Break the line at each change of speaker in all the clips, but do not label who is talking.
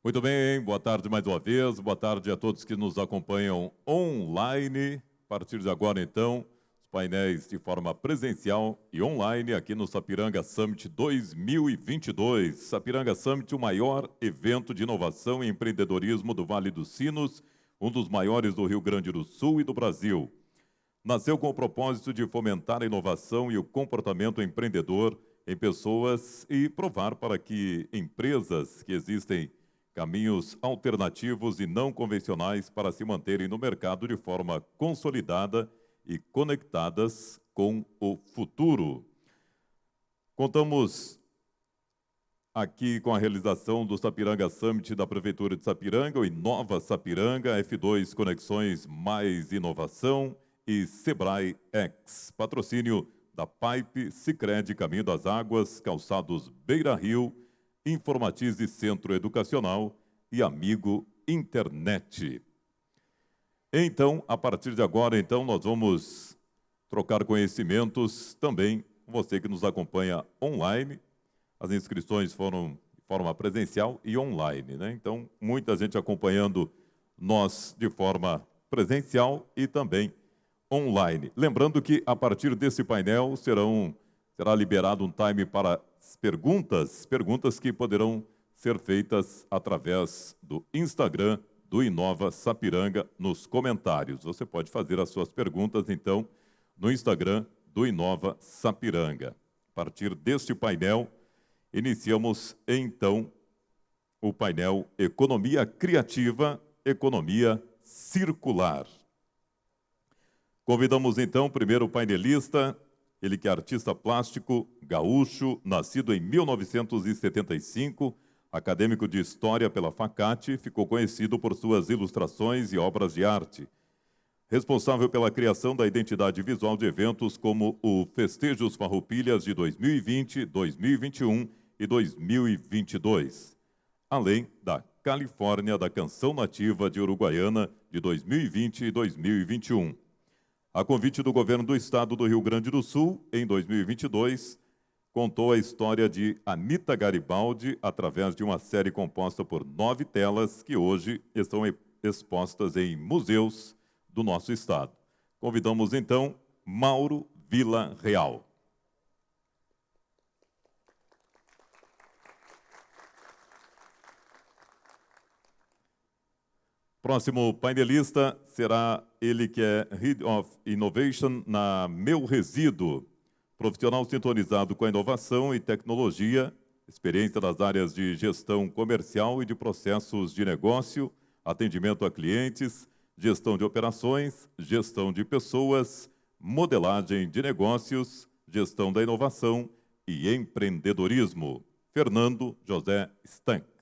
Muito bem, boa tarde mais uma vez, boa tarde a todos que nos acompanham online. A partir de agora, então, os painéis de forma presencial e online aqui no Sapiranga Summit 2022. Sapiranga Summit, o maior evento de inovação e empreendedorismo do Vale dos Sinos, um dos maiores do Rio Grande do Sul e do Brasil. Nasceu com o propósito de fomentar a inovação e o comportamento empreendedor em pessoas e provar para que empresas que existem caminhos alternativos e não convencionais para se manterem no mercado de forma consolidada e conectadas com o futuro. Contamos aqui com a realização do Sapiranga Summit da Prefeitura de Sapiranga, o Inova Sapiranga, F2 Conexões Mais Inovação e Sebrae X. Patrocínio da Pipe, Sicredi Caminho das Águas, Calçados Beira Rio, Informatize Centro Educacional e Amigo Internet. Então, a partir de agora, então, nós vamos trocar conhecimentos também com você que nos acompanha online. As inscrições foram de forma presencial e online, né? Então, muita gente acompanhando nós de forma presencial e também online. Lembrando que, a partir desse painel, será liberado um time para perguntas que poderão ser feitas através do Instagram do Inova Sapiranga nos comentários. Você pode fazer as suas perguntas, então, no Instagram do Inova Sapiranga. A partir deste painel, iniciamos, então, o painel Economia Criativa, Economia Circular. Convidamos, então, o primeiro painelista, ele que é artista plástico, gaúcho, nascido em 1975, acadêmico de História pela Facate, ficou conhecido por suas ilustrações e obras de arte. Responsável pela criação da identidade visual de eventos como o Festejos Farroupilhas de 2020, 2021 e 2022, além da Califórnia da Canção Nativa de Uruguaiana de 2020 e 2021. A convite do governo do estado do Rio Grande do Sul, em 2022, contou a história de Anita Garibaldi através de uma série composta por 9 telas que hoje estão expostas em museus do nosso estado. Convidamos, então, Mauro Vila Real. Próximo painelista será ele que é Head of Innovation na Meu Resíduo, profissional sintonizado com a inovação e tecnologia, experiência nas áreas de gestão comercial e de processos de negócio, atendimento a clientes, gestão de operações, gestão de pessoas, modelagem de negócios, gestão da inovação e empreendedorismo. Fernando José Stank.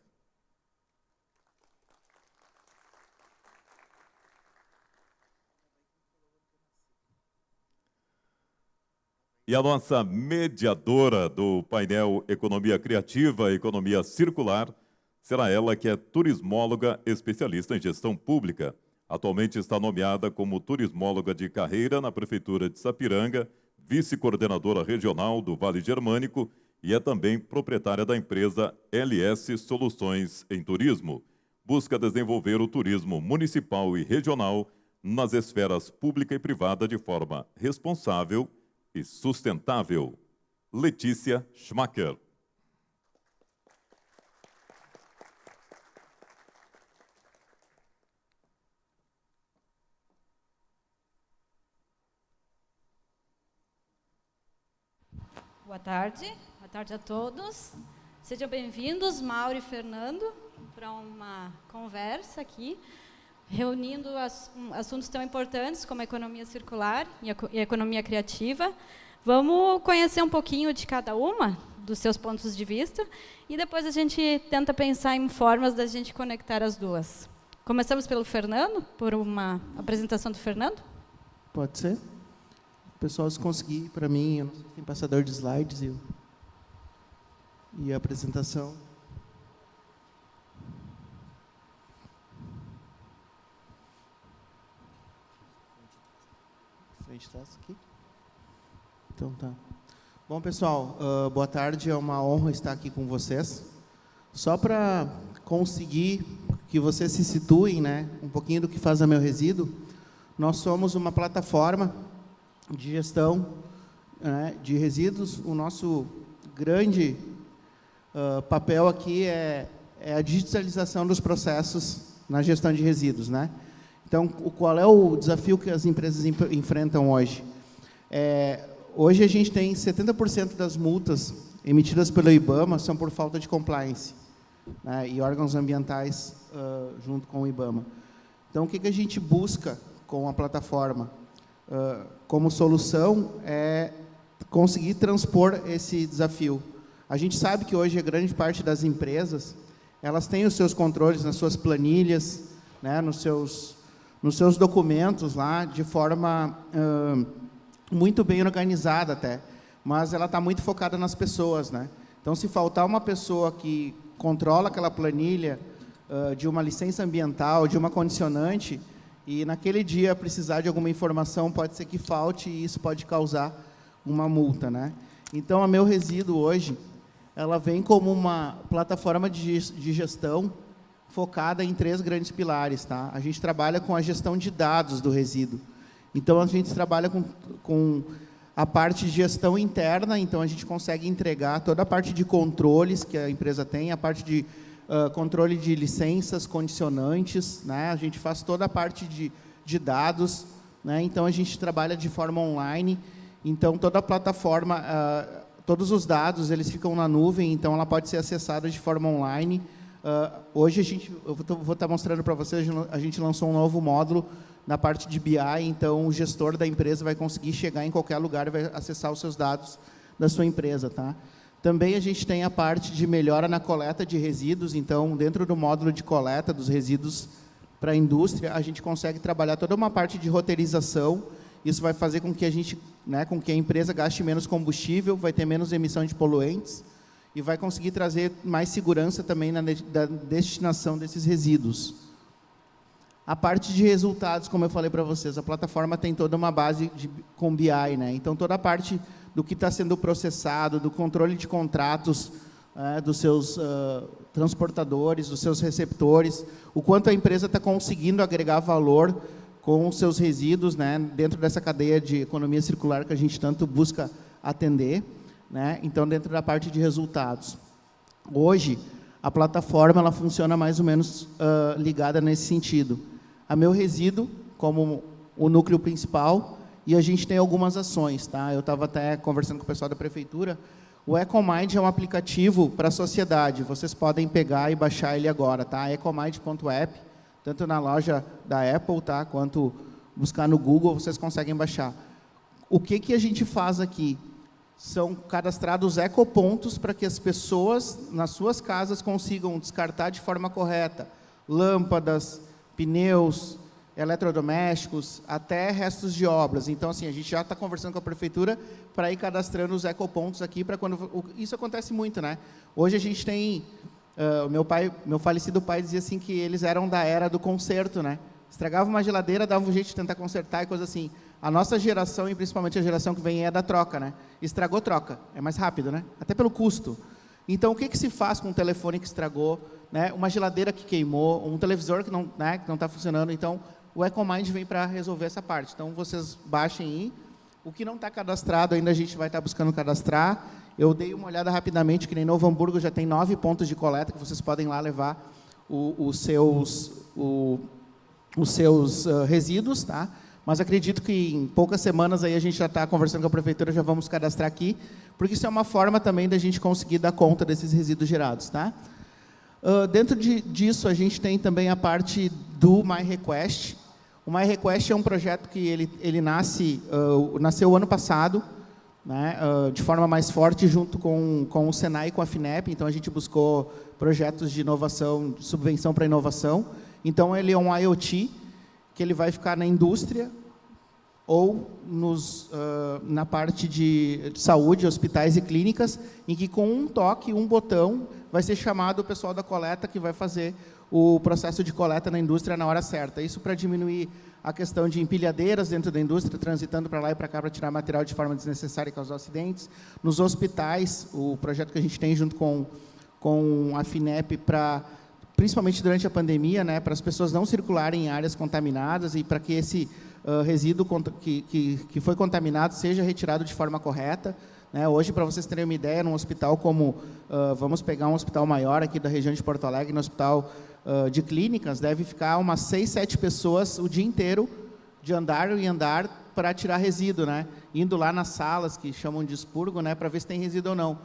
E a nossa mediadora do painel Economia Criativa, Economia Circular, será ela que é turismóloga especialista em gestão pública. Atualmente está nomeada como turismóloga de carreira na Prefeitura de Sapiranga, vice-coordenadora regional do Vale Germânico e é também proprietária da empresa LS Soluções em Turismo. Busca desenvolver o turismo municipal e regional nas esferas pública e privada de forma responsável e sustentável. Letícia Schmacker.
Boa tarde a todos. Sejam bem-vindos, Mauro e Fernando, para uma conversa aqui, reunindo assuntos tão importantes como a economia circular e a economia criativa. Vamos conhecer um pouquinho de cada uma, dos seus pontos de vista, e depois a gente tenta pensar em formas da gente conectar as duas. Começamos pelo Fernando, por uma apresentação do Fernando?
Pode ser. Pessoal, se conseguir, para mim, eu não sei se tem passador de slides e a apresentação. Frente traço aqui. Então tá. Bom, pessoal, boa tarde. É uma honra estar aqui com vocês. Só para conseguir que vocês se situem, né, um pouquinho do que faz a Meu Resíduo, nós somos uma plataforma de gestão, né, de resíduos. O nosso grande papel aqui é a digitalização dos processos na gestão de resíduos, né? Então, qual é o desafio que as empresas enfrentam hoje? Hoje a gente tem 70% das multas emitidas pelo IBAMA são por falta de compliance, né, e órgãos ambientais junto com o IBAMA. Então, o que a gente busca com a plataforma como solução é conseguir transpor esse desafio. A gente sabe que hoje a grande parte das empresas, elas têm os seus controles nas suas planilhas, né, nos seus documentos lá, de forma muito bem organizada até, mas ela está muito focada nas pessoas, né? Então, se faltar uma pessoa que controla aquela planilha de uma licença ambiental, de uma condicionante, e naquele dia precisar de alguma informação, pode ser que falte e isso pode causar uma multa, né? Então, a Meu Resíduo hoje, ela vem como uma plataforma de gestão focada em 3 grandes pilares, tá? A gente trabalha com a gestão de dados do resíduo. Então, a gente trabalha com a parte de gestão interna, então a gente consegue entregar toda a parte de controles que a empresa tem, a parte de controle de licenças, condicionantes, né? A gente faz toda a parte de dados, né? Então, a gente trabalha de forma online, então toda a plataforma, todos os dados, eles ficam na nuvem, então ela pode ser acessada de forma online. Hoje, eu vou estar mostrando para vocês, a gente lançou um novo módulo na parte de BI, então o gestor da empresa vai conseguir chegar em qualquer lugar e vai acessar os seus dados da sua empresa, tá? Também a gente tem a parte de melhora na coleta de resíduos, então dentro do módulo de coleta dos resíduos para a indústria, a gente consegue trabalhar toda uma parte de roteirização. Isso vai fazer com que a gente, né, com que a empresa gaste menos combustível, vai ter menos emissão de poluentes e vai conseguir trazer mais segurança também na destinação desses resíduos. A parte de resultados, como eu falei para vocês, a plataforma tem toda uma base com BI, né? Então, toda a parte do que está sendo processado, do controle de contratos dos seus transportadores, dos seus receptores, o quanto a empresa está conseguindo agregar valor com os seus resíduos, né, dentro dessa cadeia de economia circular que a gente tanto busca atender, né? Então, dentro da parte de resultados. Hoje, a plataforma ela funciona mais ou menos ligada nesse sentido. A Meu Resíduo, como o núcleo principal, e a gente tem algumas ações, tá? Eu estava até conversando com o pessoal da prefeitura. O EcoMind é um aplicativo para a sociedade. Vocês podem pegar e baixar ele agora, tá? ecomind.app, tanto na loja da Apple, tá? Quanto buscar no Google, vocês conseguem baixar. O que a gente faz aqui? São cadastrados ecopontos para que as pessoas, nas suas casas, consigam descartar de forma correta lâmpadas, pneus, eletrodomésticos, até restos de obras. Então, assim, a gente já está conversando com a prefeitura para ir cadastrando os ecopontos aqui, para quando... Isso acontece muito, né? Hoje a gente tem... meu falecido pai dizia assim que eles eram da era do conserto, né? Estragava uma geladeira, dava um jeito de tentar consertar e coisa assim. A nossa geração, e principalmente a geração que vem, é da troca, né? Estragou, troca. É mais rápido, né? Até pelo custo. Então, o que se faz com um telefone que estragou, né? Uma geladeira que queimou, um televisor que não está funcionando? Então, o EcoMind vem para resolver essa parte. Então, vocês baixem aí. O que não está cadastrado, ainda a gente vai estar buscando cadastrar. Eu dei uma olhada rapidamente, que nem Novo Hamburgo já tem 9 pontos de coleta, que vocês podem lá levar os seus resíduos, tá? Mas acredito que em poucas semanas aí a gente já está conversando com a prefeitura, já vamos cadastrar aqui, porque isso é uma forma também da gente conseguir dar conta desses resíduos gerados, tá? Dentro disso, a gente tem também a parte do MyRequest. O MyRequest é um projeto que ele nasceu ano passado, né, de forma mais forte, junto com o Senai e com a FINEP. Então, a gente buscou projetos de inovação, de subvenção para inovação. Então, ele é um IoT, que ele vai ficar na indústria ou na parte de saúde, hospitais e clínicas, em que com um toque, um botão, vai ser chamado o pessoal da coleta que vai fazer o processo de coleta na indústria na hora certa. Isso para diminuir a questão de empilhadeiras dentro da indústria, transitando para lá e para cá para tirar material de forma desnecessária e causar acidentes. Nos hospitais, o projeto que a gente tem junto com a FINEP para principalmente durante a pandemia, né, para as pessoas não circularem em áreas contaminadas e para que esse resíduo que foi contaminado seja retirado de forma correta. Né? Hoje, para vocês terem uma ideia, num hospital como, vamos pegar um hospital maior aqui da região de Porto Alegre, no hospital de clínicas, deve ficar umas 6, 7 pessoas o dia inteiro de andar e andar para tirar resíduo, né? Indo lá nas salas, que chamam de expurgo, né, para ver se tem resíduo ou não.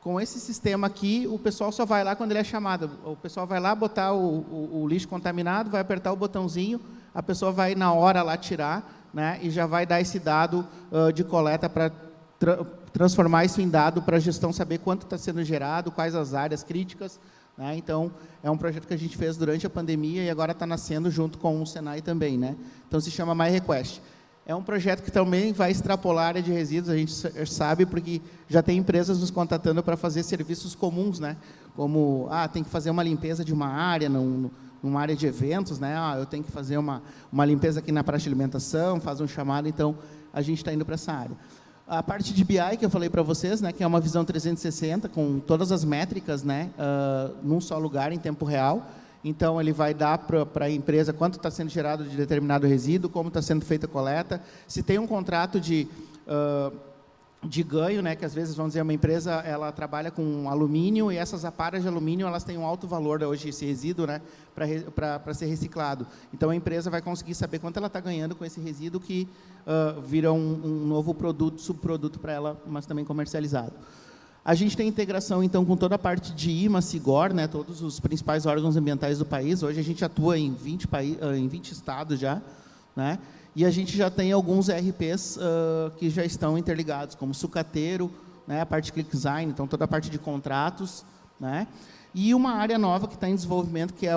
Com esse sistema aqui, o pessoal só vai lá quando ele é chamado. O pessoal vai lá botar o lixo contaminado, vai apertar o botãozinho, a pessoa vai na hora lá tirar, né, e já vai dar esse dado de coleta para transformar isso em dado para a gestão saber quanto está sendo gerado, quais as áreas críticas. Né? Então, é um projeto que a gente fez durante a pandemia e agora está nascendo junto com o Senai também. Né? Então, se chama MyRequest. É um projeto que também vai extrapolar a área de resíduos, a gente sabe, porque já tem empresas nos contatando para fazer serviços comuns, né? Como, tem que fazer uma limpeza de uma área, numa área de eventos, né? Eu tenho que fazer uma limpeza aqui na praça de alimentação, faz um chamado, então a gente está indo para essa área. A parte de BI, que eu falei para vocês, né, que é uma visão 360, com todas as métricas, né, num só lugar, em tempo real. Então, ele vai dar para a empresa quanto está sendo gerado de determinado resíduo, como está sendo feita a coleta, se tem um contrato de ganho, né, que às vezes, vamos dizer, uma empresa ela trabalha com alumínio e essas aparas de alumínio elas têm um alto valor hoje, esse resíduo, né, para ser reciclado. Então, a empresa vai conseguir saber quanto ela está ganhando com esse resíduo que vira um novo produto, subproduto para ela, mas também comercializado. A gente tem integração, então, com toda a parte de IMA, SIGOR, né, todos os principais órgãos ambientais do país. Hoje a gente atua em 20 estados já, né, e a gente já tem alguns ERPs que já estão interligados, como Sucateiro, né, a parte de ClickDesign, então toda a parte de contratos, né, e uma área nova que está em desenvolvimento, que é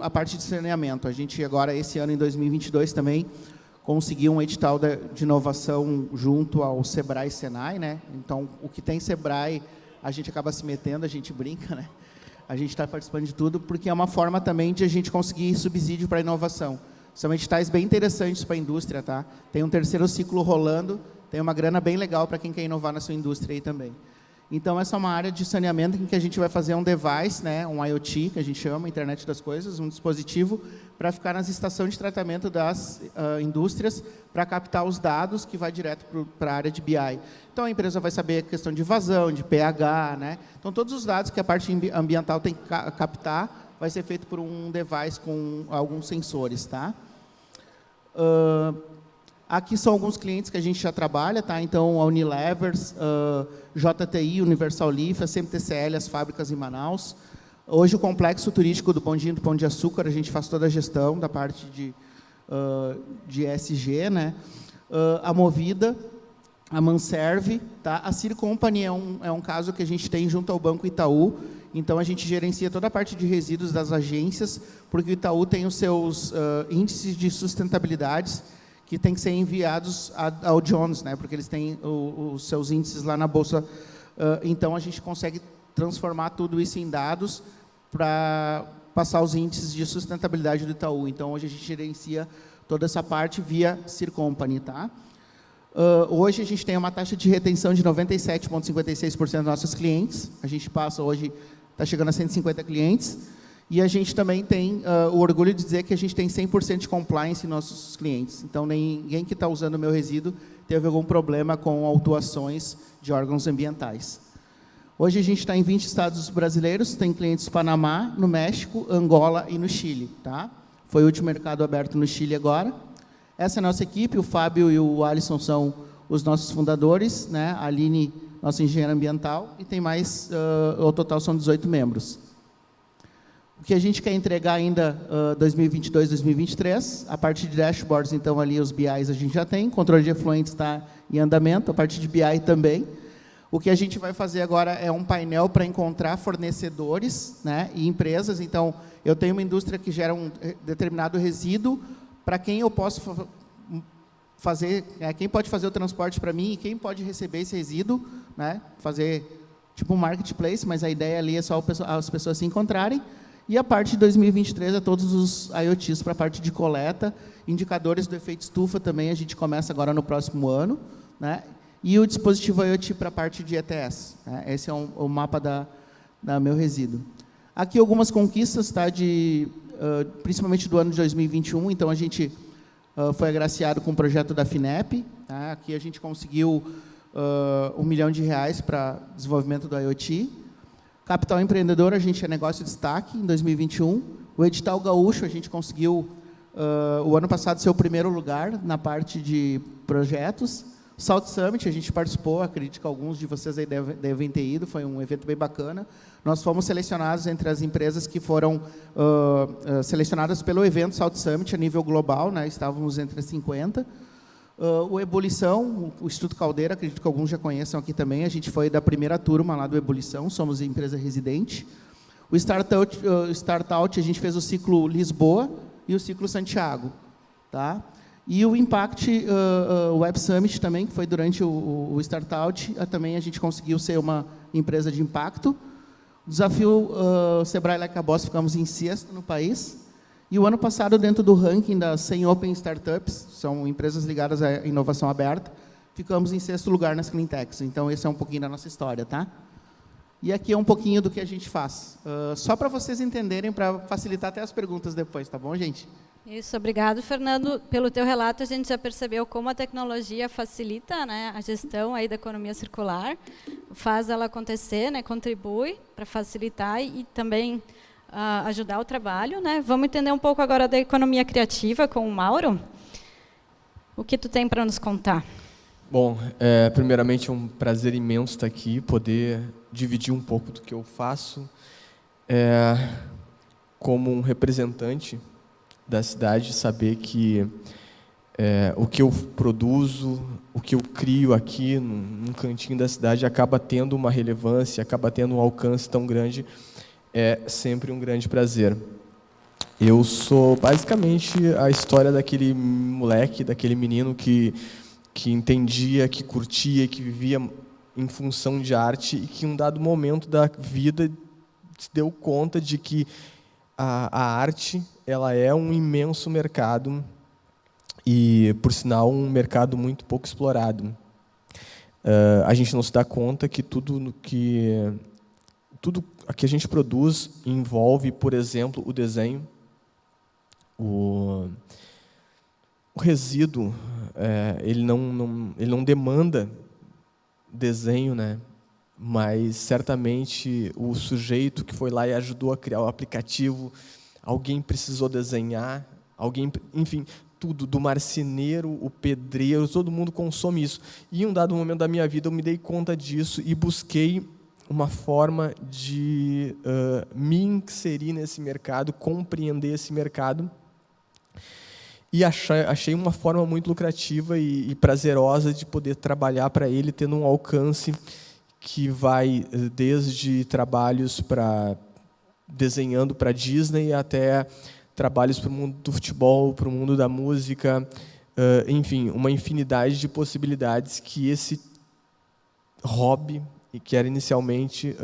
a parte de saneamento. A gente agora, esse ano, em 2022, também conseguiu um edital de inovação junto ao Sebrae e Senai, né? Então, o que tem Sebrae, a gente acaba se metendo, a gente brinca, né? A gente está participando de tudo, porque é uma forma também de a gente conseguir subsídio para a inovação. São editais bem interessantes para a indústria, tá? Tem um terceiro ciclo rolando, tem uma grana bem legal para quem quer inovar na sua indústria aí também. Então, essa é uma área de saneamento em que a gente vai fazer um device, né, um IoT, que a gente chama, Internet das Coisas, um dispositivo para ficar nas estações de tratamento das indústrias para captar os dados que vai direto para a área de BI. Então, a empresa vai saber a questão de vazão, de pH, né? Então, todos os dados que a parte ambiental tem que captar vai ser feito por um device com alguns sensores, tá? Aqui são alguns clientes que a gente já trabalha, tá? Então, a Unilever, JTI, Universal Leaf, a CMTCL, as fábricas em Manaus. Hoje, o complexo turístico do Pondinho do Pão de Açúcar, a gente faz toda a gestão da parte de ESG, né? A Movida, a Manserve, tá? A Cir Company é um caso que a gente tem junto ao Banco Itaú. Então, a gente gerencia toda a parte de resíduos das agências, porque o Itaú tem os seus índices de sustentabilidade que tem que ser enviados ao Jones, né? Porque eles têm os seus índices lá na Bolsa. Então, a gente consegue transformar tudo isso em dados para passar os índices de sustentabilidade do Itaú. Então, hoje a gente gerencia toda essa parte via Cir Company. Tá? Hoje a gente tem uma taxa de retenção de 97,56% dos nossos clientes. A gente passa hoje, está chegando a 150 clientes. E a gente também tem o orgulho de dizer que a gente tem 100% de compliance em nossos clientes. Então, ninguém que está usando o meu resíduo teve algum problema com autuações de órgãos ambientais. Hoje a gente está em 20 estados brasileiros, tem clientes no Panamá, no México, Angola e no Chile. Tá? Foi o último mercado aberto no Chile agora. Essa é a nossa equipe, o Fábio e o Alisson são os nossos fundadores, né? A Aline, nossa engenheira ambiental, e tem mais, ao total são 18 membros. O que a gente quer entregar ainda 2022, 2023, a parte de dashboards, então, ali os BIs a gente já tem, controle de efluentes está em andamento, a parte de BI também. O que a gente vai fazer agora é um painel para encontrar fornecedores, né, e empresas. Então, eu tenho uma indústria que gera um determinado resíduo, para quem eu posso fazer, quem pode fazer o transporte para mim e quem pode receber esse resíduo, né, fazer tipo um marketplace, mas a ideia ali é só as pessoas se encontrarem. E a parte de 2023 é todos os IoTs para a parte de coleta, indicadores do efeito estufa também, a gente começa agora no próximo ano, né? E o dispositivo IoT para a parte de ETS. Né? Esse é o mapa da meu resíduo. Aqui algumas conquistas, tá, principalmente do ano de 2021. Então, a gente foi agraciado com o projeto da FINEP. Tá? Aqui a gente conseguiu R$1 milhão para desenvolvimento do IoT. Capital Empreendedor, a gente é negócio de destaque em 2021. O Edital Gaúcho, a gente conseguiu, o ano passado, ser o primeiro lugar na parte de projetos. South Summit, a gente participou, acredito que alguns de vocês aí devem ter ido, foi um evento bem bacana. Nós fomos selecionados entre as empresas que foram selecionadas pelo evento South Summit a nível global, né? Estávamos entre as 50. O Ebulição, o Instituto Caldeira, acredito que alguns já conheçam aqui também, a gente foi da primeira turma lá do Ebulição, somos empresa residente. O Startout, a gente fez o ciclo Lisboa e o ciclo Santiago. Tá? E o Impact Web Summit também, que foi durante o Startout, também a gente conseguiu ser uma empresa de impacto. O desafio Sebrae Like a Boss, ficamos em 6º no país. E o ano passado, dentro do ranking das 100 Open Startups, são empresas ligadas à inovação aberta, ficamos em 6º lugar nas Cleantechs. Então, esse é um pouquinho da nossa história, tá? E aqui é um pouquinho do que a gente faz. Só para vocês entenderem, para facilitar até as perguntas depois, tá bom, gente?
Isso, obrigado, Fernando. Pelo teu relato, a gente já percebeu como a tecnologia facilita, né, a gestão aí da economia circular, faz ela acontecer, né, contribui para facilitar e também ajudar o trabalho, né? Vamos entender um pouco agora da economia criativa com o Mauro. O que tu tem para nos contar?
Bom, primeiramente é um prazer imenso estar aqui, poder dividir um pouco do que eu faço como um representante da cidade, saber que o que eu produzo, o que eu crio aqui num cantinho da cidade acaba tendo uma relevância, acaba tendo um alcance tão grande. É sempre um grande prazer. Eu sou basicamente a história daquele moleque, daquele menino que entendia, que curtia, que vivia em função de arte e que em um dado momento da vida se deu conta de que a arte ela é um imenso mercado e, por sinal, um mercado muito pouco explorado. A gente não se dá conta que tudo que a gente produz envolve, por exemplo, o desenho, o resíduo, ele não demanda desenho, né? Mas certamente o sujeito que foi lá e ajudou a criar o aplicativo, alguém precisou desenhar, enfim, tudo, do marceneiro, o pedreiro, todo mundo consome isso. E em um dado momento da minha vida eu me dei conta disso e busquei uma forma de me inserir nesse mercado, compreender esse mercado, e achei uma forma muito lucrativa e prazerosa de poder trabalhar para ele, tendo um alcance que vai desde trabalhos desenhando para Disney até trabalhos para o mundo do futebol, para o mundo da música, enfim, uma infinidade de possibilidades que esse hobby, que era inicialmente,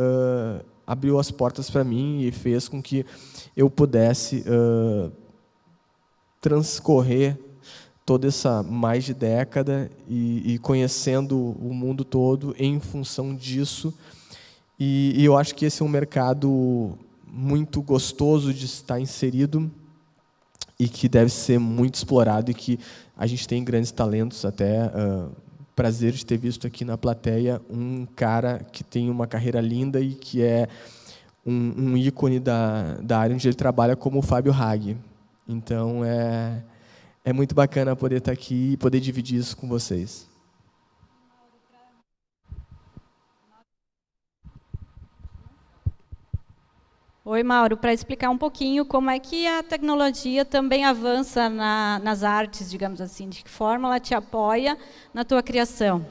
abriu as portas para mim e fez com que eu pudesse transcorrer toda essa mais de década e conhecendo o mundo todo em função disso. E eu acho que esse é um mercado muito gostoso de estar inserido e que deve ser muito explorado e que a gente tem grandes talentos até. Prazer de ter visto aqui na plateia um cara que tem uma carreira linda e que é um ícone da área onde ele trabalha, como o Fábio Hag. Então, é muito bacana poder estar aqui e poder dividir isso com vocês.
Oi, Mauro, para explicar um pouquinho como é que a tecnologia também avança nas artes, digamos assim, de que forma ela te apoia na tua criação.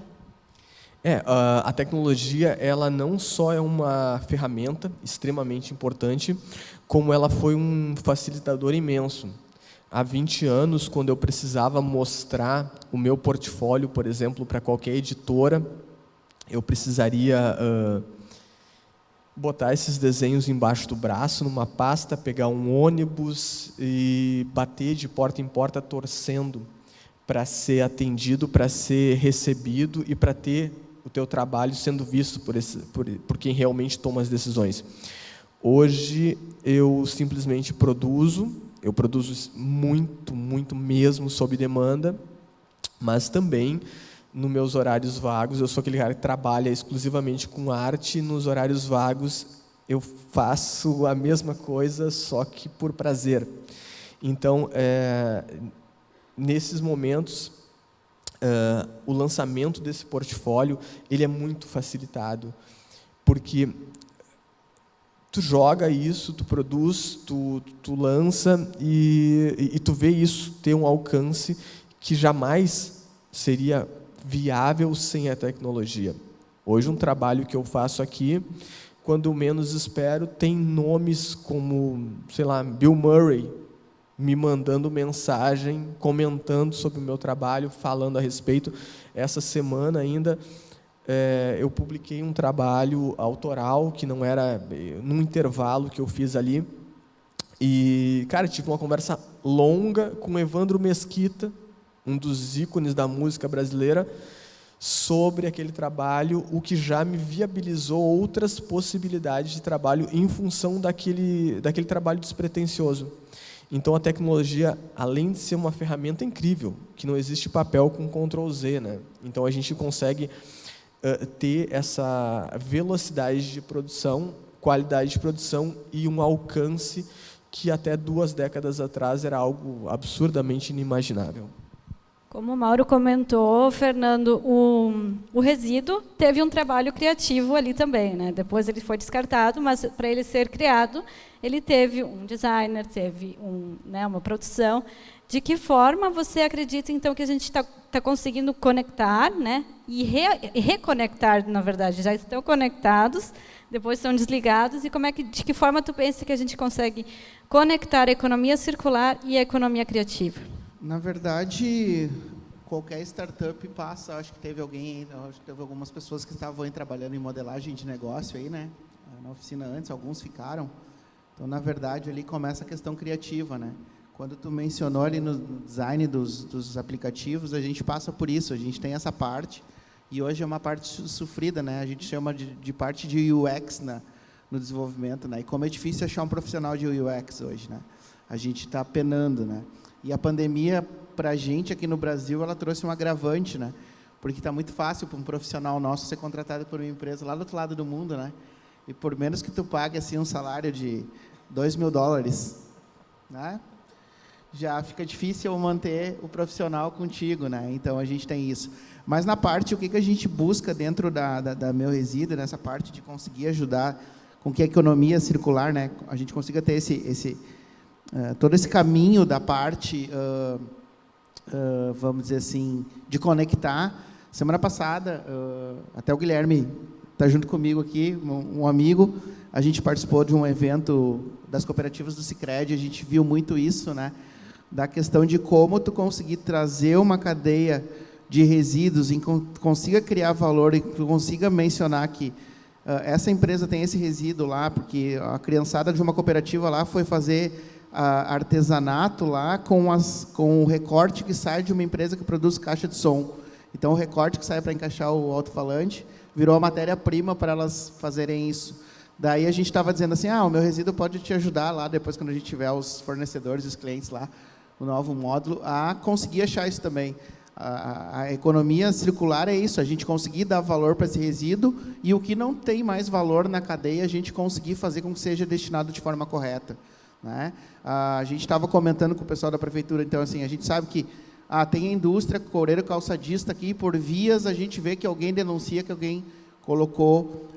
A tecnologia, ela não só é uma ferramenta extremamente importante, como ela foi um facilitador imenso. Há 20 anos, quando eu precisava mostrar o meu portfólio, por exemplo, para qualquer editora, eu precisaria botar esses desenhos embaixo do braço, numa pasta, pegar um ônibus e bater de porta em porta, torcendo para ser atendido, para ser recebido e para ter o teu trabalho sendo visto por quem realmente toma as decisões. Hoje eu simplesmente produzo, eu produzo muito, muito mesmo sob demanda, mas também nos meus horários vagos, eu sou aquele cara que trabalha exclusivamente com arte, e nos horários vagos eu faço a mesma coisa, só que por prazer. Então, nesses momentos, o lançamento desse portfólio, ele é muito facilitado, porque tu joga isso, tu produz, tu lança e tu vê isso ter um alcance que jamais seria viável sem a tecnologia. Hoje, um trabalho que eu faço aqui, quando menos espero, tem nomes como, sei lá, Bill Murray, me mandando mensagem, comentando sobre o meu trabalho, falando a respeito. Essa semana ainda, eu publiquei um trabalho autoral, que não era num intervalo que eu fiz ali, e, cara, tive uma conversa longa com Evandro Mesquita, um dos ícones da música brasileira, sobre aquele trabalho, o que já me viabilizou outras possibilidades de trabalho em função daquele trabalho despretensioso. Então, a tecnologia, além de ser uma ferramenta incrível, que não existe papel com Ctrl+Z, né? Então, a gente consegue ter essa velocidade de produção, qualidade de produção e um alcance que até 2 décadas atrás era algo absurdamente inimaginável.
Como o Mauro comentou, Fernando, o resíduo teve um trabalho criativo ali também, né? Depois ele foi descartado, mas para ele ser criado, ele teve um designer, teve uma produção. De que forma você acredita, então, que a gente está conseguindo conectar, né? E reconectar, na verdade, já estão conectados, depois são desligados, e de que forma tu pensa que a gente consegue conectar a economia circular e a economia criativa?
Na verdade, qualquer startup passa, acho que teve algumas pessoas que estavam aí trabalhando em modelagem de negócio aí, né? Na oficina antes, alguns ficaram. Então, na verdade, ali começa a questão criativa, né? Quando tu mencionou ali no design dos aplicativos, a gente passa por isso, a gente tem essa parte, e hoje é uma parte sofrida, né? A gente chama de parte de UX no desenvolvimento, né? E como é difícil achar um profissional de UX hoje, né? A gente está penando, né? E a pandemia, para a gente aqui no Brasil, ela trouxe um agravante, né? Porque está muito fácil para um profissional nosso ser contratado por uma empresa lá do outro lado do mundo, né? E por menos que tu pague assim, um salário de $2.000, né? Já fica difícil manter o profissional contigo, né? Então, a gente tem isso. Mas, na parte, o que a gente busca dentro da Meu Resíduo, nessa parte de conseguir ajudar com que a economia circular, né? A gente consiga ter todo esse caminho da parte, vamos dizer assim, de conectar. Semana passada, até o Guilherme está junto comigo aqui, um amigo, a gente participou de um evento das cooperativas do Sicredi, a gente viu muito isso, né? Da questão de como tu conseguir trazer uma cadeia de resíduos e consiga criar valor e consiga mencionar que essa empresa tem esse resíduo lá, porque a criançada de uma cooperativa lá foi fazer artesanato lá com o recorte que sai de uma empresa que produz caixa de som. Então, o recorte que sai para encaixar o alto-falante virou a matéria-prima para elas fazerem isso. Daí, a gente estava dizendo assim, o meu resíduo pode te ajudar lá, depois, quando a gente tiver os fornecedores, os clientes lá, o novo módulo, a conseguir achar isso também. A economia circular é isso, a gente conseguir dar valor para esse resíduo e o que não tem mais valor na cadeia, a gente conseguir fazer com que seja destinado de forma correta, né? A gente estava comentando com o pessoal da prefeitura, então, assim, a gente sabe que tem a indústria, coureiro calçadista aqui, por vias, a gente vê que alguém denuncia que alguém colocou,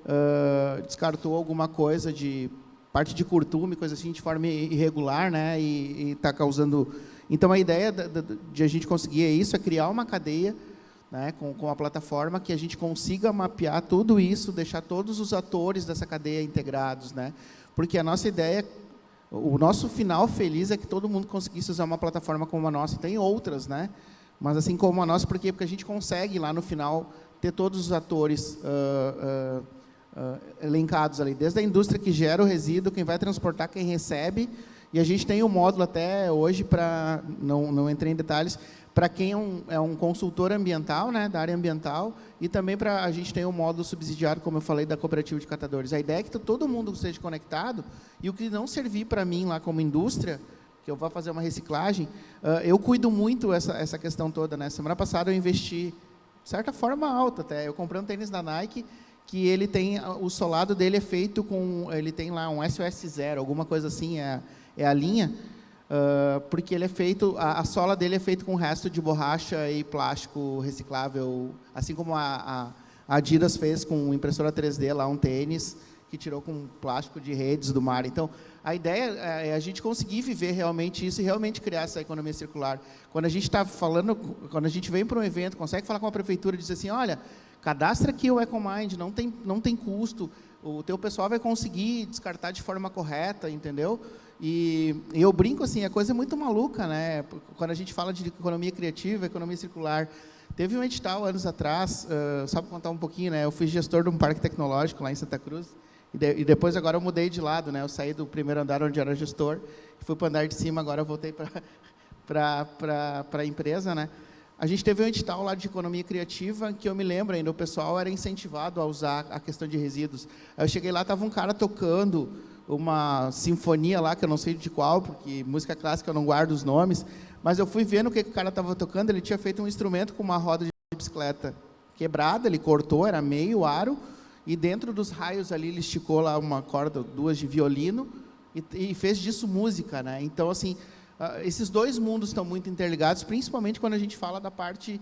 descartou alguma coisa de parte de curtume, coisa assim, de forma irregular, né? E está causando... Então, a ideia de a gente conseguir isso é criar uma cadeia, né, com a plataforma, que a gente consiga mapear tudo isso, deixar todos os atores dessa cadeia integrados, né? Porque a nossa ideia, o nosso final feliz é que todo mundo conseguisse usar uma plataforma como a nossa. Tem outras, né? Mas assim como a nossa, por quê? Porque a gente consegue, lá no final, ter todos os atores elencados ali, desde a indústria que gera o resíduo, quem vai transportar, quem recebe, e a gente tem um módulo até hoje, não entrei em detalhes, para quem é um consultor ambiental, né, da área ambiental, e também para a gente ter um módulo subsidiado, como eu falei, da cooperativa de catadores. A ideia é que todo mundo esteja conectado, e o que não servir para mim lá como indústria, que eu vou fazer uma reciclagem, eu cuido muito essa questão toda, né? Semana passada eu investi, de certa forma, alta até. Eu comprei um tênis da Nike, que ele tem, o solado dele é feito com, ele tem lá um SOS 0, alguma coisa assim, é a linha, porque ele é feito, a sola dele é feita com resto de borracha e plástico reciclável, assim como a Adidas fez com impressora 3D, lá um tênis, que tirou com plástico de redes do mar. Então, a ideia é a gente conseguir viver realmente isso e realmente criar essa economia circular. Quando a gente está falando, quando a gente vem para um evento, consegue falar com a prefeitura e dizer assim, olha, cadastra aqui o EcoMind, não tem custo, o teu pessoal vai conseguir descartar de forma correta, entendeu? E eu brinco assim, a coisa é muito maluca, né? Quando a gente fala de economia criativa, economia circular. Teve um edital anos atrás, só para contar um pouquinho, né? Eu fui gestor de um parque tecnológico lá em Santa Cruz, e depois agora eu mudei de lado, né? Eu saí do primeiro andar onde era gestor, fui para o andar de cima, agora eu voltei para a empresa, né? A gente teve um edital lá de economia criativa, que eu me lembro ainda, o pessoal era incentivado a usar a questão de resíduos. Aí eu cheguei lá, estava um cara tocando uma sinfonia lá, que eu não sei de qual, porque música clássica eu não guardo os nomes, mas eu fui vendo o que o cara estava tocando, ele tinha feito um instrumento com uma roda de bicicleta quebrada, ele cortou, era meio aro, e dentro dos raios ali ele esticou lá uma corda, 2 de violino, e fez disso música, né? Então, assim, esses dois mundos estão muito interligados, principalmente quando a gente fala da parte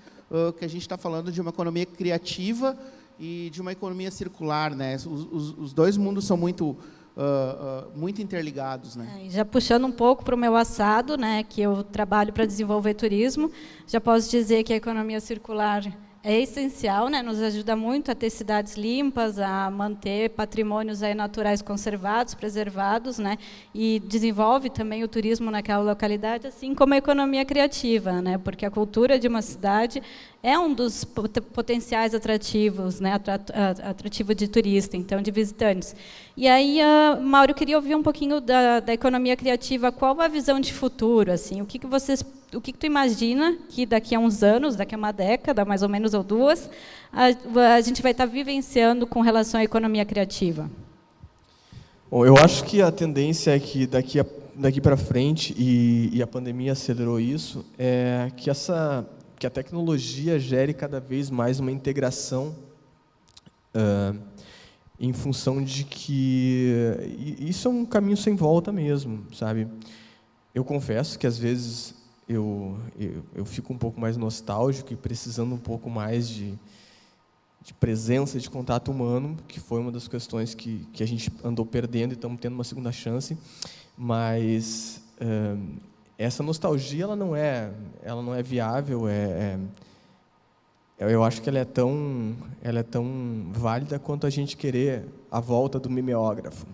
que a gente está falando de uma economia criativa e de uma economia circular, né? Os dois mundos são muito interligados, né?
Já puxando um pouco para o meu assado, né, que eu trabalho para desenvolver turismo, já posso dizer que a economia circular é essencial, né, nos ajuda muito a ter cidades limpas, a manter patrimônios aí naturais conservados, preservados, né, e desenvolve também o turismo naquela localidade, assim como a economia criativa, né, porque a cultura de uma cidade é um dos potenciais atrativos, né, atrativo de turista, então de visitantes. E aí, Mauro, eu queria ouvir um pouquinho da economia criativa. Qual a visão de futuro, assim? O que tu imagina que daqui a uns anos, daqui a uma década, mais ou menos, ou 2, a gente vai estar vivenciando com relação à economia criativa?
Bom, eu acho que a tendência é que daqui para frente, e a pandemia acelerou isso, é que a tecnologia gere cada vez mais uma integração em função de que isso é um caminho sem volta mesmo, sabe? Eu confesso que às vezes eu fico um pouco mais nostálgico e precisando um pouco mais de presença, de contato humano, que foi uma das questões que a gente andou perdendo e estamos tendo uma segunda chance, mas essa nostalgia ela não é viável, eu acho que ela é tão válida quanto a gente querer a volta do mimeógrafo.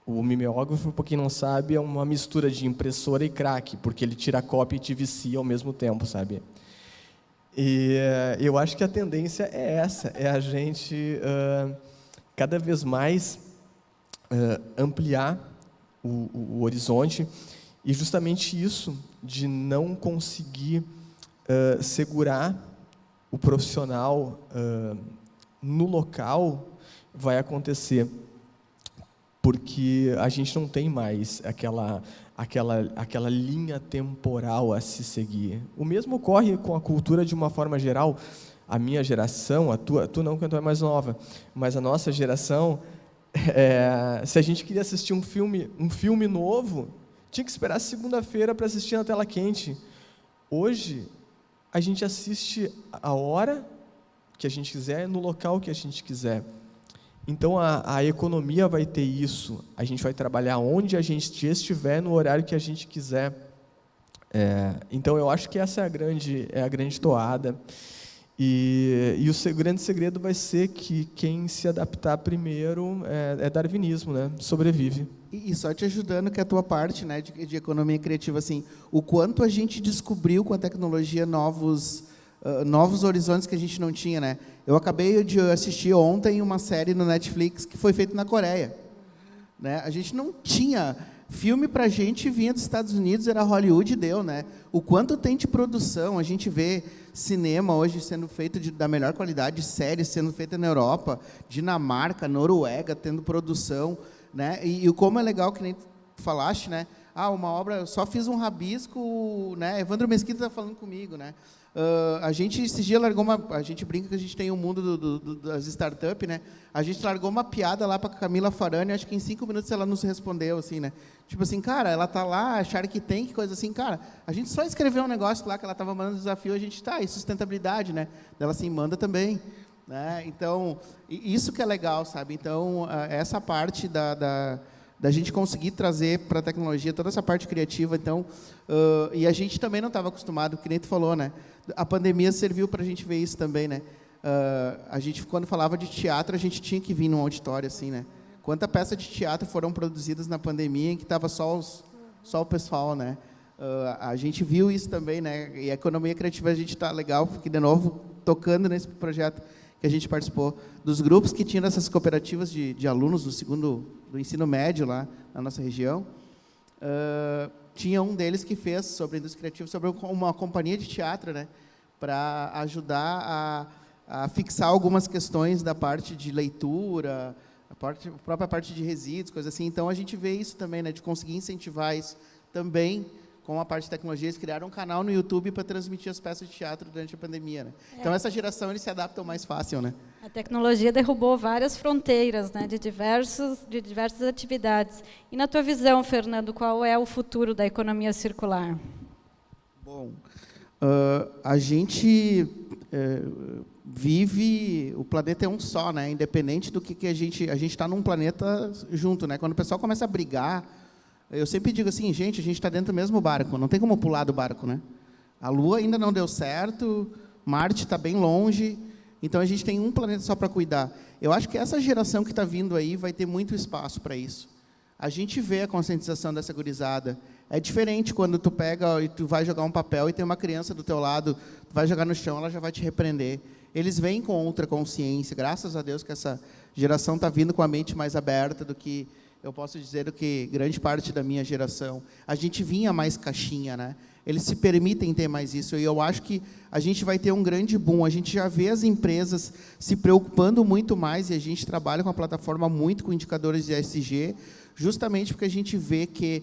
O mimeógrafo, para quem não sabe, é uma mistura de impressora e crack, porque ele tira a cópia e te vicia ao mesmo tempo, sabe? E eu acho que a tendência é essa, é a gente cada vez mais ampliar o horizonte, e justamente isso de não conseguir segurar o profissional no local vai acontecer, porque a gente não tem mais aquela linha temporal a se seguir. O mesmo ocorre com a cultura de uma forma geral. A minha geração, tu não, que tu é mais nova, mas a nossa geração, se a gente queria assistir um filme novo, tinha que esperar segunda-feira para assistir na tela quente. Hoje, a gente assiste a hora que a gente quiser, no local que a gente quiser. Então, a economia vai ter isso. A gente vai trabalhar onde a gente estiver, no horário que a gente quiser. Então, eu acho que essa é a grande toada. E o grande segredo vai ser que quem se adaptar primeiro é darwinismo, né? Sobrevive.
E só te ajudando, que é a tua parte, né, de economia criativa, assim, o quanto a gente descobriu com a tecnologia novos horizontes que a gente não tinha, né? Eu acabei de assistir ontem uma série no Netflix que foi feita na Coreia, né? A gente não tinha Filme para a gente vinha dos Estados Unidos, era Hollywood e deu, né? O quanto tem de produção, a gente vê cinema hoje sendo feito da melhor qualidade, séries sendo feitas na Europa, Dinamarca, Noruega, tendo produção, né? E como é legal, que nem tu falaste, né? Uma obra, só fiz um rabisco, né? Evandro Mesquita está falando comigo, né? A gente, esses dias, largou a gente brinca que a gente tem o mundo das startups, né? A gente largou uma piada lá para a Camila Farani, acho que em 5 minutos ela nos respondeu, assim, né? Tipo assim, cara, ela tá lá, Shark Tank, coisa assim, cara, a gente só escreveu um negócio lá que ela estava mandando desafio, a gente e sustentabilidade, né? Ela assim, manda também, né? Então, isso que é legal, sabe? Então, essa parte da gente conseguir trazer para a tecnologia toda essa parte criativa, então, e a gente também não estava acostumado, que nem tu falou, né? A pandemia serviu para a gente ver isso também, né? A gente, quando falava de teatro, a gente tinha que vir num auditório, assim, né? Quanta peça de teatro foram produzidas na pandemia em que estava só o pessoal, né? A gente viu isso também, né? E a economia criativa, a gente está legal, porque, de novo, tocando nesse projeto que a gente participou, dos grupos que tinham essas cooperativas de alunos do ensino médio lá na nossa região, tinha um deles que fez sobre indústria criativa, sobre uma companhia de teatro, né, para ajudar a fixar algumas questões da parte de leitura, a própria parte de resíduos, coisas assim. Então, a gente vê isso também, né, de conseguir incentivar isso também com a parte de tecnologia. Eles criaram um canal no YouTube para transmitir as peças de teatro durante a pandemia, né? Então, essa geração, eles se adaptam mais fácil, né?
A tecnologia derrubou várias fronteiras, né, de diversas atividades. E na tua visão, Fernando, qual é o futuro da economia circular?
Bom, a gente vive, o planeta é um só, né? Independente do que a gente está num planeta junto, né? Quando o pessoal começa a brigar, eu sempre digo assim, gente, a gente está dentro do mesmo barco, não tem como pular do barco, né? A Lua ainda não deu certo, Marte está bem longe, então a gente tem um planeta só para cuidar. Eu acho que essa geração que está vindo aí vai ter muito espaço para isso. A gente vê a conscientização dessa gurizada. É diferente quando tu pega e tu vai jogar um papel e tem uma criança do teu lado, tu vai jogar no chão, ela já vai te repreender. Eles vêm com outra consciência, graças a Deus que essa geração está vindo com a mente mais aberta do que, eu posso dizer, do que grande parte da minha geração. A gente vinha mais caixinha, né? Eles se permitem ter mais isso, e eu acho que a gente vai ter um grande boom. A gente já vê as empresas se preocupando muito mais, e a gente trabalha com a plataforma muito com indicadores de ESG, justamente porque a gente vê que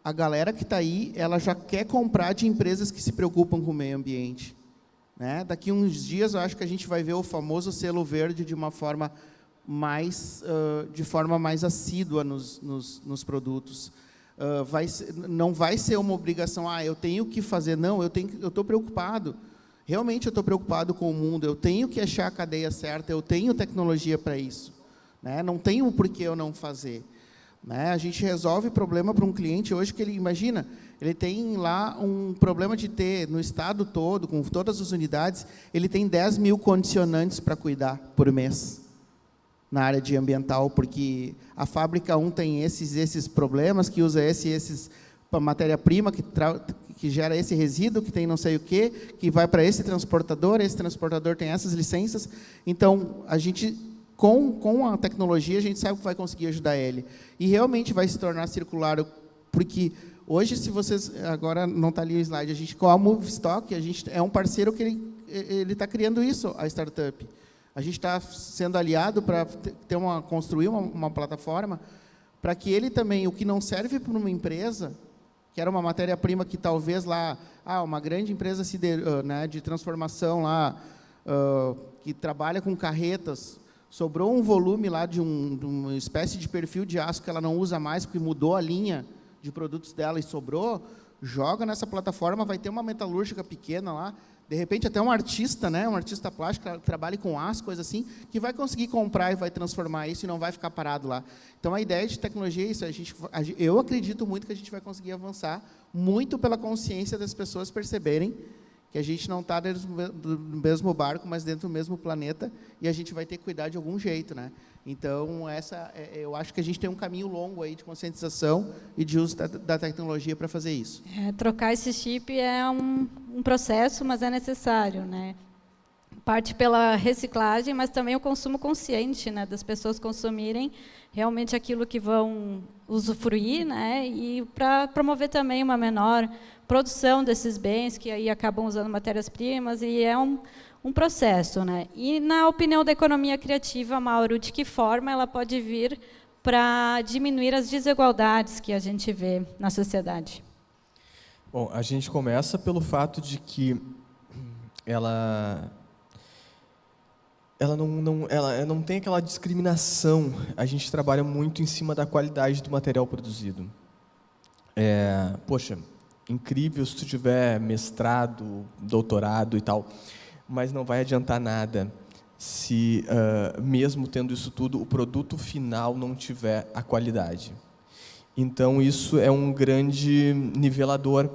a galera que está aí, ela já quer comprar de empresas que se preocupam com o meio ambiente, né? Daqui uns dias, eu acho que a gente vai ver o famoso selo verde de uma forma mais assídua nos produtos. Não vai ser uma obrigação, eu tenho que fazer, não, eu estou preocupado, realmente eu estou preocupado com o mundo, eu tenho que achar a cadeia certa, eu tenho tecnologia para isso, né? Não tenho por que eu não fazer, né? A gente resolve problema para um cliente hoje que ele, imagina, ele tem lá um problema de ter, no estado todo, com todas as unidades, ele tem 10 mil condicionantes para cuidar por mês, na área de ambiental, porque a fábrica 1 tem esses problemas, que usa esses matéria-prima, que gera esse resíduo, que tem não sei o quê, que vai para esse transportador tem essas licenças. Então, a gente, com a tecnologia, a gente sabe que vai conseguir ajudar ele. E realmente vai se tornar circular, porque hoje, se vocês, agora não está ali o slide, a gente, com a Movestock, a gente é um parceiro que ele está criando isso, a startup. A gente está sendo aliado para construir uma plataforma para que ele também, o que não serve para uma empresa, que era uma matéria-prima que talvez lá, uma grande empresa né, de transformação lá, que trabalha com carretas, sobrou um volume lá de uma espécie de perfil de aço que ela não usa mais, porque mudou a linha de produtos dela e sobrou, joga nessa plataforma, vai ter uma metalúrgica pequena lá, de repente até um artista, né, um artista plástico que trabalha com aço, coisa assim, que vai conseguir comprar e vai transformar isso e não vai ficar parado lá. Então, a ideia de tecnologia é isso. Eu acredito muito que a gente vai conseguir avançar muito pela consciência das pessoas perceberem que a gente não está dentro do mesmo barco, mas dentro do mesmo planeta, e a gente vai ter que cuidar de algum jeito, né? Então, eu acho que a gente tem um caminho longo aí de conscientização e de uso da tecnologia para fazer isso.
Trocar esse chip é um processo, mas é necessário, né? parte pela reciclagem, mas também o consumo consciente, né, das pessoas consumirem realmente aquilo que vão usufruir, né, e para promover também uma menor produção desses bens, que aí acabam usando matérias-primas, e é um processo, né. E, na opinião da economia criativa, Mauro, de que forma ela pode vir para diminuir as desigualdades que a gente vê na sociedade?
Bom, a gente começa pelo fato de que ela não tem aquela discriminação. A gente trabalha muito em cima da qualidade do material produzido. Poxa, incrível se tu tiver mestrado, doutorado e tal, mas não vai adiantar nada se, mesmo tendo isso tudo, o produto final não tiver a qualidade. Então, isso é um grande nivelador.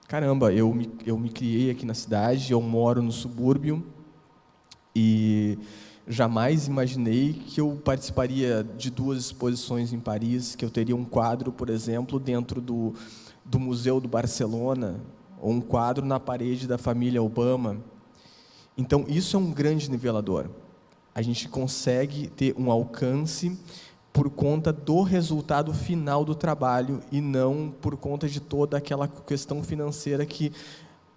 Caramba, eu me criei aqui na cidade, eu moro no subúrbio e jamais imaginei que eu participaria de 2 exposições em Paris, que eu teria um quadro, por exemplo, dentro do Museu do Barcelona, ou um quadro na parede da família Obama. Então, isso é um grande nivelador. A gente consegue ter um alcance por conta do resultado final do trabalho e não por conta de toda aquela questão financeira que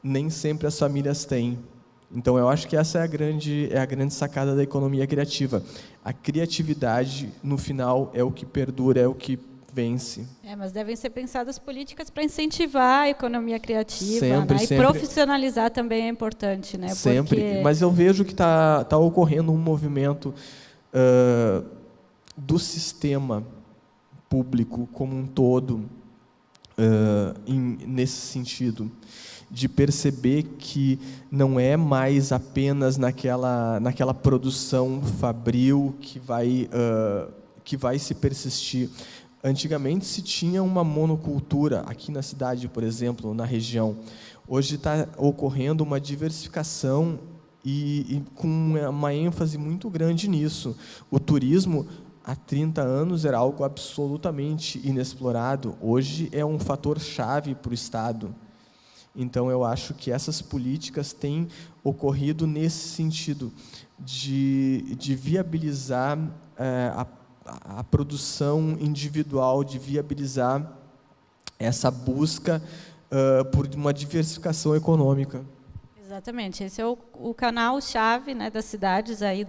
nem sempre as famílias têm. Então, eu acho que essa é a grande sacada da economia criativa. A criatividade, no final, é o que perdura, é o que vence.
Mas devem ser pensadas políticas para incentivar a economia criativa,
sempre,
né? E
sempre,
profissionalizar também é importante, né?
Sempre.
Porque...
Mas eu vejo que tá ocorrendo um movimento do sistema público como um todo, nesse sentido, de perceber que não é mais apenas naquela produção fabril que vai se persistir. Antigamente se tinha uma monocultura, aqui na cidade, por exemplo, na região. Hoje está ocorrendo uma diversificação e com uma ênfase muito grande nisso. O turismo, há 30 anos, era algo absolutamente inexplorado. Hoje é um fator-chave para o Estado. Então, eu acho que essas políticas têm ocorrido nesse sentido, de viabilizar a produção individual, de viabilizar essa busca por uma diversificação econômica.
Exatamente. Esse é o canal-chave, né, das cidades, aí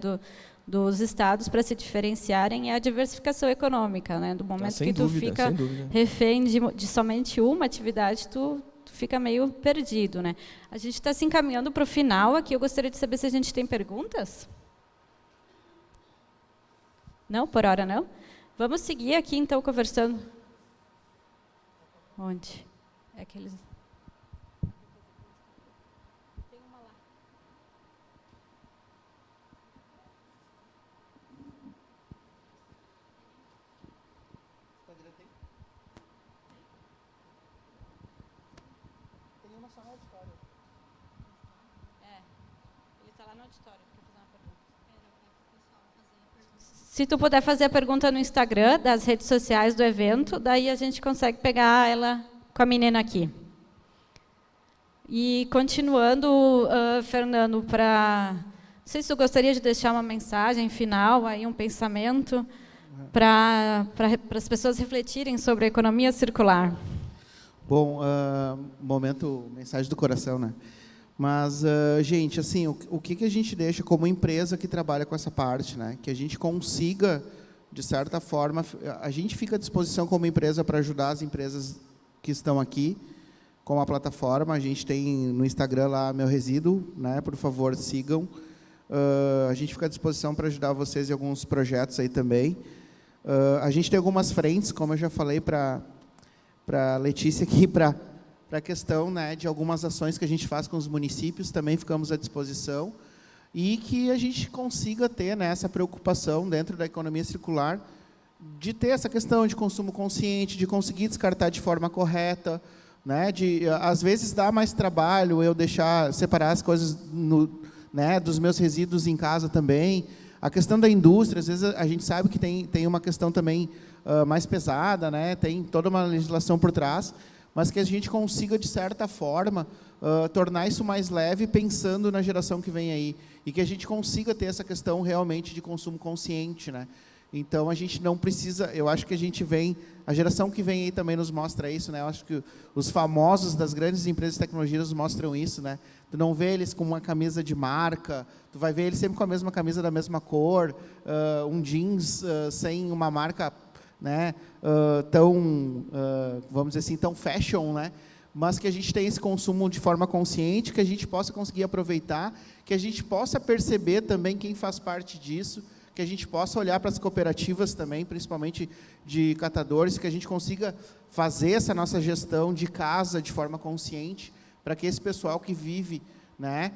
dos estados, para se diferenciarem, é a diversificação econômica, né? Do momento que tu fica refém de somente uma atividade, tu fica meio perdido, né? A gente está se encaminhando para o final aqui. Eu gostaria de saber se a gente tem perguntas. Não? Por hora não? Vamos seguir aqui, então, conversando. Onde? É aqueles... Tem uma lá.
Tem uma só no auditório.
Ele está lá no auditório. Quer fazer uma pergunta? Se tu puder fazer a pergunta no Instagram, das redes sociais do evento, daí a gente consegue pegar ela com a menina aqui. E continuando, Fernando, não sei se tu gostaria de deixar uma mensagem final, aí um pensamento, para as pessoas refletirem sobre a economia circular.
Bom, momento, mensagem do coração, né? Mas, gente, assim, o que a gente deixa como empresa que trabalha com essa parte, né? Que a gente consiga, de certa forma, a gente fica à disposição como empresa para ajudar as empresas que estão aqui com a plataforma. A gente tem no Instagram lá Meu Resíduo, né? Por favor, sigam. A gente fica à disposição para ajudar vocês em alguns projetos aí também. A gente tem algumas frentes, como eu já falei para a Letícia aqui, para a questão, né, de algumas ações que a gente faz com os municípios, também ficamos à disposição, e que a gente consiga ter, né, essa preocupação dentro da economia circular, de ter essa questão de consumo consciente, de conseguir descartar de forma correta, né, às vezes dá mais trabalho eu separar as coisas né, dos meus resíduos em casa também. A questão da indústria, às vezes a gente sabe que tem uma questão também mais pesada, né, tem toda uma legislação por trás, mas que a gente consiga, de certa forma, tornar isso mais leve, pensando na geração que vem aí, e que a gente consiga ter essa questão realmente de consumo consciente, né? Então, a gente não precisa, eu acho que a geração que vem aí também nos mostra isso, né? Eu acho que os famosos das grandes empresas de tecnologia nos mostram isso, né? Tu não vê eles com uma camisa de marca, tu vai ver eles sempre com a mesma camisa da mesma cor, um jeans sem uma marca, né, tão, vamos dizer assim, tão fashion, né? Mas que a gente tenha esse consumo de forma consciente, que a gente possa conseguir aproveitar, que a gente possa perceber também quem faz parte disso, que a gente possa olhar para as cooperativas também, principalmente de catadores, que a gente consiga fazer essa nossa gestão de casa de forma consciente, para que esse pessoal que vive, né,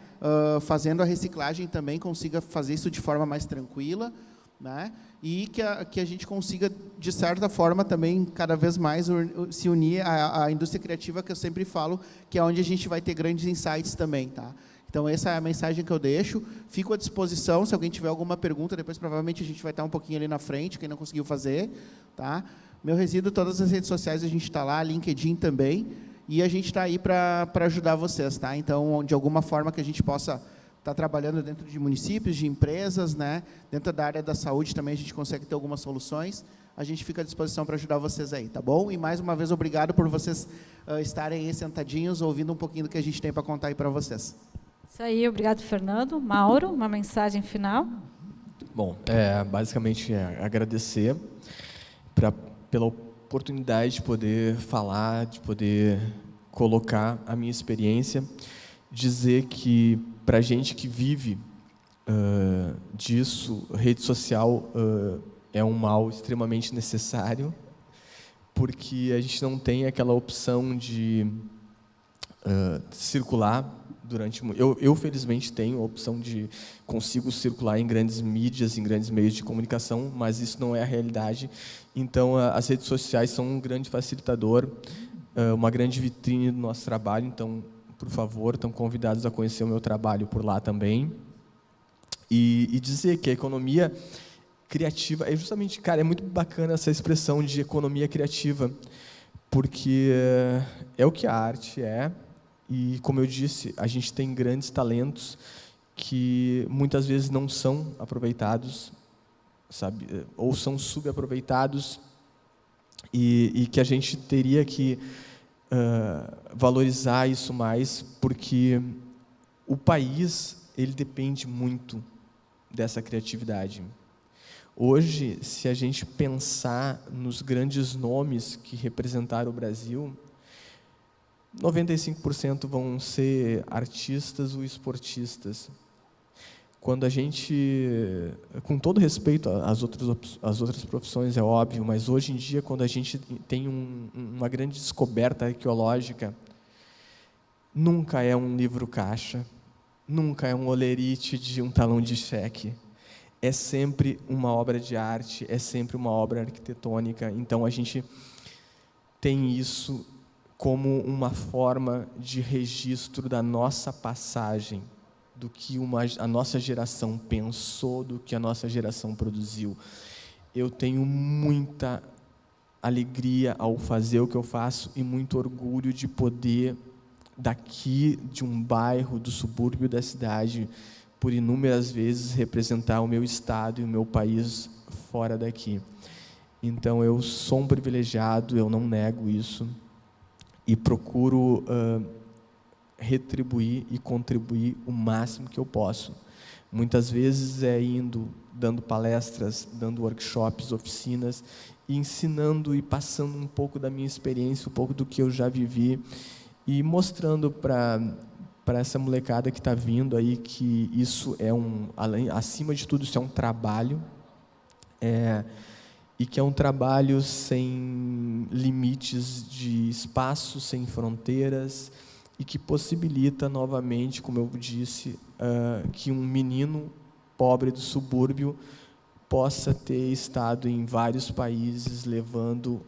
fazendo a reciclagem também consiga fazer isso de forma mais tranquila, né, e que a gente consiga, de certa forma, também, cada vez mais, se unir à indústria criativa, que eu sempre falo, que é onde a gente vai ter grandes insights também, tá? Então, essa é a mensagem que eu deixo. Fico à disposição, se alguém tiver alguma pergunta, depois provavelmente a gente vai estar um pouquinho ali na frente, quem não conseguiu fazer. Tá? Meu Resíduo, todas as redes sociais a gente está lá, LinkedIn também, e a gente está aí para ajudar vocês. Tá? Então, de alguma forma que a gente possa estar trabalhando dentro de municípios, de empresas, né? Dentro da área da saúde também a gente consegue ter algumas soluções. A gente fica à disposição para ajudar vocês aí, tá bom? E mais uma vez, obrigado por vocês estarem aí sentadinhos, ouvindo um pouquinho do que a gente tem para contar aí para vocês.
Isso aí, obrigado, Fernando. Mauro, uma mensagem final?
Bom, basicamente agradecer pela oportunidade de poder falar, de poder colocar a minha experiência, dizer que, para a gente que vive disso, rede social é um mal extremamente necessário, porque a gente não tem aquela opção de circular durante... Eu, felizmente, tenho a opção de... Consigo circular em grandes mídias, em grandes meios de comunicação, mas isso não é a realidade. Então, as redes sociais são um grande facilitador, uma grande vitrine do nosso trabalho. Então, por favor, estão convidados a conhecer o meu trabalho por lá também. E dizer que a economia criativa... É justamente, cara, é muito bacana essa expressão de economia criativa, porque é o que a arte é. E, como eu disse, a gente tem grandes talentos que muitas vezes não são aproveitados, sabe? Ou são subaproveitados, e que a gente teria que valorizar isso mais, porque o país, ele depende muito dessa criatividade. Hoje, se a gente pensar nos grandes nomes que representaram o Brasil, 95% vão ser artistas ou esportistas. Quando a gente, com todo respeito às outras profissões, é óbvio, mas hoje em dia, quando a gente tem uma grande descoberta arqueológica, nunca é um livro caixa, nunca é um olerite de um talão de cheque. É sempre uma obra de arte, é sempre uma obra arquitetônica. Então, a gente tem isso como uma forma de registro da nossa passagem, do que a nossa geração pensou, do que a nossa geração produziu. Eu tenho muita alegria ao fazer o que eu faço e muito orgulho de poder, daqui de um bairro, do subúrbio da cidade, por inúmeras vezes representar o meu estado e o meu país fora daqui. Então, eu sou um privilegiado, eu não nego isso, e procuro retribuir e contribuir o máximo que eu posso. Muitas vezes é dando palestras, dando workshops, oficinas, e ensinando e passando um pouco da minha experiência, um pouco do que eu já vivi, e mostrando para essa molecada que está vindo aí que isso é acima de tudo, isso é um trabalho, e que é um trabalho sem limites de espaço, sem fronteiras, e que possibilita novamente, como eu disse, que um menino pobre do subúrbio possa ter estado em vários países levando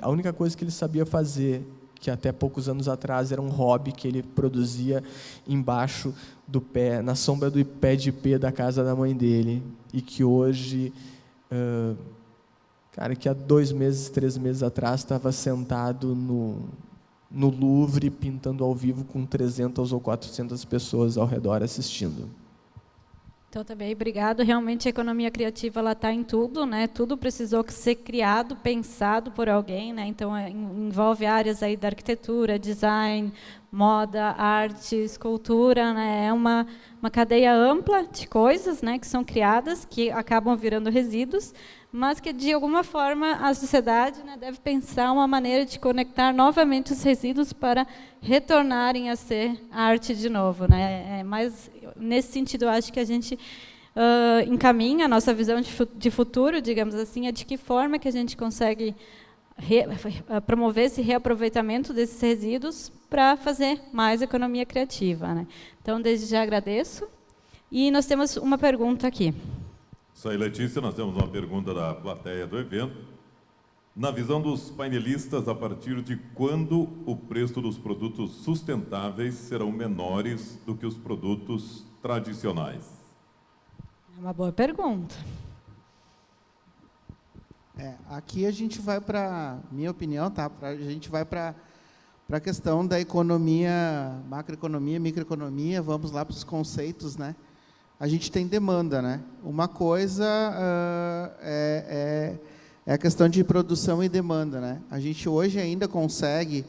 a única coisa que ele sabia fazer, que até poucos anos atrás era um hobby que ele produzia embaixo do pé, na sombra do pé de ipê da casa da mãe dele, e que hoje Cara, que há 2 meses, 3 meses atrás estava sentado no Louvre pintando ao vivo com 300 ou 400 pessoas ao redor assistindo.
Então, também, obrigado. Realmente, a economia criativa ela está em tudo, né? Tudo precisou ser criado, pensado por alguém, né? Então, envolve áreas aí da arquitetura, design, moda, arte, escultura, né? É uma cadeia ampla de coisas, né? Que são criadas, que acabam virando resíduos, mas que, de alguma forma, a sociedade, né, deve pensar uma maneira de conectar novamente os resíduos para retornarem a ser arte de novo, né? Mas, nesse sentido, eu acho que a gente encaminha a nossa visão de futuro, digamos assim, é de que forma que a gente consegue promover esse reaproveitamento desses resíduos para fazer mais economia criativa, né? Então, desde já agradeço. E nós temos uma pergunta aqui.
Isso aí, Letícia, nós temos uma pergunta da plateia do evento. Na visão dos painelistas, a partir de quando o preço dos produtos sustentáveis serão menores do que os produtos tradicionais?
É uma boa pergunta.
Aqui a gente vai para, minha opinião, tá? A gente vai para a questão da economia, macroeconomia, microeconomia, vamos lá para os conceitos, né? A gente tem demanda, né? Uma coisa é a questão de produção e demanda, né? A gente hoje ainda consegue,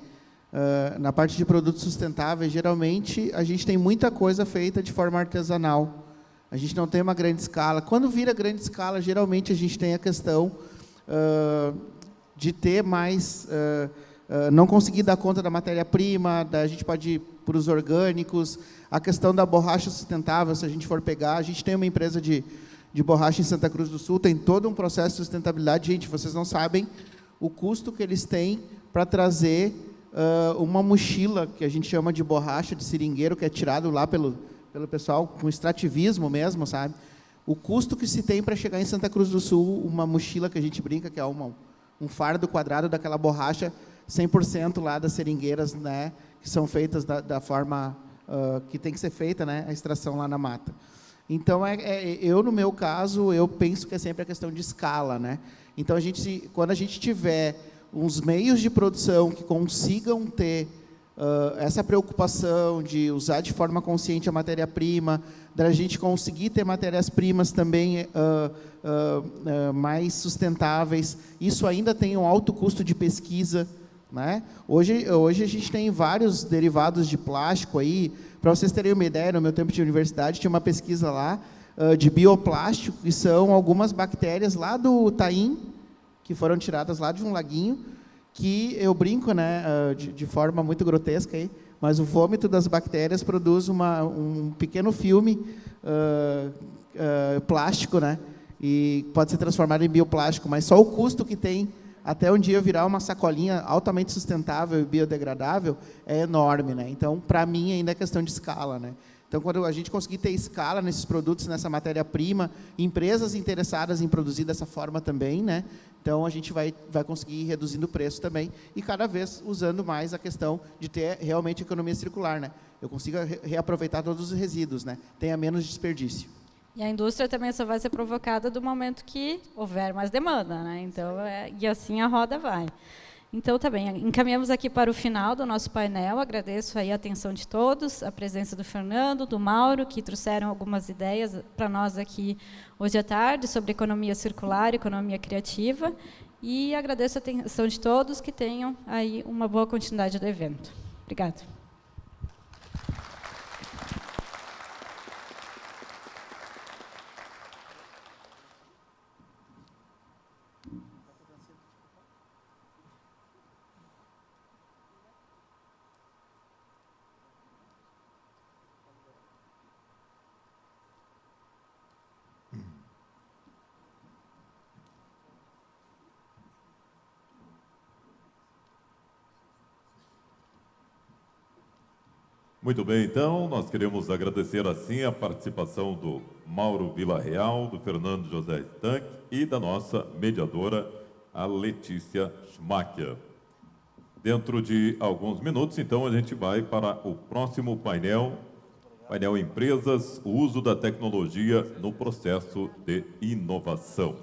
na parte de produtos sustentáveis, geralmente a gente tem muita coisa feita de forma artesanal. A gente não tem uma grande escala. Quando vira grande escala, geralmente a gente tem a questão de ter mais, não conseguir dar conta da matéria-prima, a gente pode ir para os orgânicos, a questão da borracha sustentável, se a gente for pegar, a gente tem uma empresa de borracha em Santa Cruz do Sul, tem todo um processo de sustentabilidade. Gente, vocês não sabem o custo que eles têm para trazer uma mochila, que a gente chama de borracha de seringueiro, que é tirado lá pelo pessoal, com extrativismo mesmo, sabe? O custo que se tem para chegar em Santa Cruz do Sul, uma mochila que a gente brinca, que é um fardo quadrado daquela borracha, 100% lá das seringueiras, né, que são feitas da forma que tem que ser feita, né, a extração lá na mata. Então, eu, no meu caso, eu penso que é sempre a questão de escala, né? Então, quando a gente tiver uns meios de produção que consigam ter essa preocupação de usar de forma consciente a matéria-prima, da gente conseguir ter matérias-primas também mais sustentáveis, isso ainda tem um alto custo de pesquisa, né? Hoje a gente tem vários derivados de plástico aí. Para vocês terem uma ideia, no meu tempo de universidade, tinha uma pesquisa lá de bioplástico, que são algumas bactérias lá do Taim, que foram tiradas lá de um laguinho, que eu brinco, né, de forma muito grotesca, aí, mas o vômito das bactérias produz um pequeno filme plástico, né, e pode ser transformado em bioplástico, mas só o custo que tem até um dia virar uma sacolinha altamente sustentável e biodegradável é enorme, né? Então, para mim, ainda é questão de escala, né? Então, quando a gente conseguir ter escala nesses produtos, nessa matéria-prima, empresas interessadas em produzir dessa forma também, né? Então, a gente vai conseguir ir reduzindo o preço também e cada vez usando mais a questão de ter realmente economia circular, né? Eu consigo reaproveitar todos os resíduos, né? Tenha menos desperdício.
E a indústria também só vai ser provocada do momento que houver mais demanda, né? Então, e assim a roda vai. Então, tá bem, encaminhamos aqui para o final do nosso painel. Agradeço aí a atenção de todos, a presença do Fernando, do Mauro, que trouxeram algumas ideias para nós aqui hoje à tarde sobre economia circular, economia criativa. E agradeço a atenção de todos, que tenham aí uma boa continuidade do evento. Obrigada.
Muito bem, então, nós queremos agradecer, assim, a participação do Mauro Villarreal, do Fernando José Stank e da nossa mediadora, a Letícia Schmacher. Dentro de alguns minutos, então, a gente vai para o próximo painel Empresas, o uso da tecnologia no processo de inovação.